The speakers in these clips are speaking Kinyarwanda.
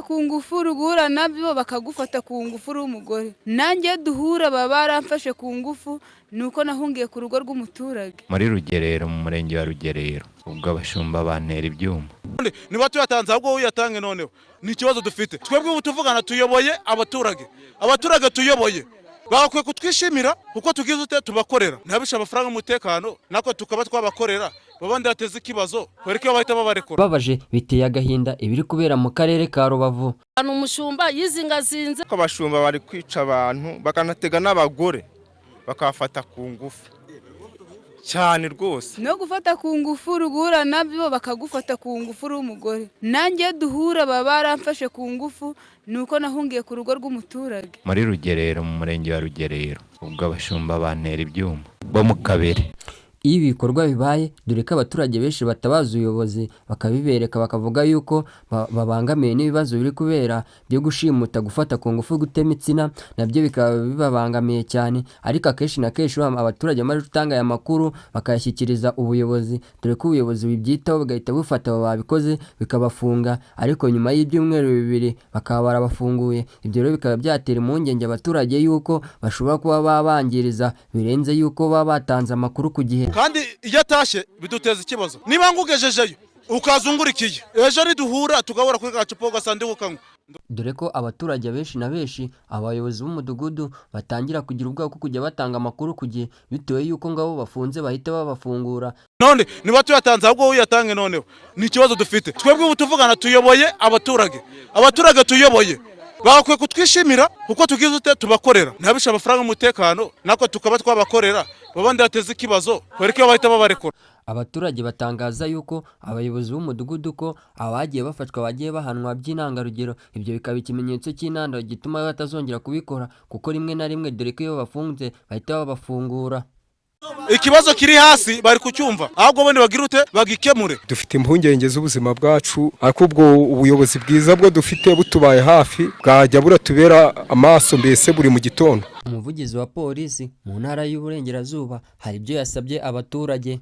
ku ngufu rugura nabyo bakagufata ku ngufu uri umugore. Nanjye duhura baba baramfashe ku ngufu nuko nahungiye ku rugo rw'umuturage. Muri Rugerero mu murenge wa Rugerero ubwo abashumba bantera ibyuma. Niba tuyatanze ahubwo uyatange noneho. Ni ikibazo dufite. Twebwe ubu tuvugana tuyoboye abaturage. Abaturage tuyoboye bakwiye kutwishimira kuko tugize ute tubakorera. Ntabisha amafaranga umutekano nako tukaba twabakorera. Babandi bateze ikibazo kwereka bahita babarekora. Babaje biteye agahinda ibiri kubera mu karere ka Rubavu. Umushumba yizingazinze ko abashumba bari kwica abantu bakanatega n'abagore bakafata ku ngufu cyane rwose. No gufata ku ngufu rugura nabyo bakagufata ku ngufu uri umugore. Nanjye duhura baba baramfashe ku ngufu nuko nahungiye ku rugo rw'umuturage. Muri Rugerero mu murenge wa Rugerero ubwo abashumba bantera ibyuma bo mu Kabere. Iyo ibikorwa bibaye dore ko abaturage benshi batabaza ubuyobozi bakabibereka bakavuga yuko babangamiye n'ibibazo biri kubera byo gushimuta gufata ku ngufu gutema itsina nabyo bikaba bibabangamiye cyane, ariko akenshi na kenshi abaturage bamaze gutanga aya makuru bakayashyikiriza ubuyobozi dore ko ubuyobozi bibyitaho bugahita bufata abo babikoze bikabafunga, ariko nyuma y'ibyumweru 2 bakaba barabafunguye. Ibyo rero bikaba byatera impungenge abaturage yuko bashobora kuba babangiriza birenze yuko baba batanze amakuru ku gihe. Kandi iyo atashye biduteza ikibazo. Niba ngugejejeyo ukazungurikiye ejo riduhura tugahura kuri gacupa ugasandika ukanywa. Dore ko abaturage benshi na benshi abayobozi b'umudugudu batangira kugira ubwoba ko kujya batanga amakuru ku gihe bitewe yuko ngabo bafunze bahita babafungura. None niba tuyatanze ahubwo uyatange noneho. Ni ikibazo dufite. Twebwe ubu tuvugana tuyoboye abaturage. Abaturage tuyoboye bakwiye kutwishimira kuko tugize ute tubakorera. Ntabisha amafaranga umutekano nako tukaba twabakorera. Babandi bateze ikibazo kwereka bahita babarekora. Abaturage batangaza yuko abayobozi b'umudugudu ko abagiye bafatwa bagiye bahanwa by'intangarugero, ibyo bikaba ikimenyetso cy'intandaro gituma batazongera kubikora kuko rimwe na rimwe dore ko iyo bafunze bahita babafungura. Ikibazo kiri hasi bari kucyumva ahubwo bone bagira ute bagikemure. Dufite impungenge z'ubuzima bwacu ariko ubwo ubuyobozi bwiza bwo dufite butubaye hafi bwajya buratubera amaso mbese buri mu gitondo. Umuvugizi wa polisi mu ntara y'Uburengerazuba hari ibyo yasabye abaturage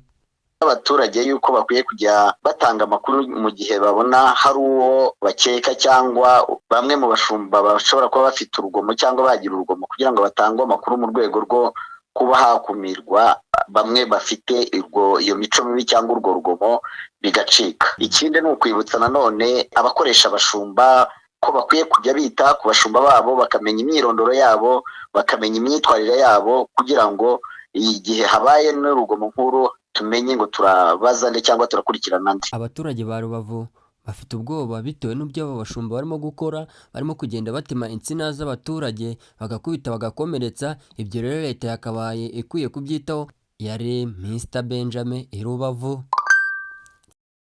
yuko bakwiye kujya batanga amakuru mu gihe babona hari uwo bakeka cyangwa bamwe mu bashumba bashobora kuba bafite urugomo cyangwa bagira urugomo kugira ngo batangwe amakuru mu rwego rwo kuba hakumirwa bamwe bafite iyo mico mibi cyangwa urwo rugomo bigacika. Ikindi ni ukwibutsa nanone abakoresha abashumba ko bakwiye kujya bita ku bashumba babo bakamenya imyirondoro yabo bakamenya imyitwarire yabo kugira ngo igihe habaye n'urugomo nkuru tumenye ngo turabaza cyangwa turakurikirana andi. Abaturage ba Rubavu bafite ubwoba bitewe n'ibyo abo bashumba barimo gukora, barimo kugenda batema insina z'abaturage bagakubita bagakomeretsa. Ibyo rero leta yakabaye ikwiye kubyitaho. Yari Mr Benjamin i Rubavu.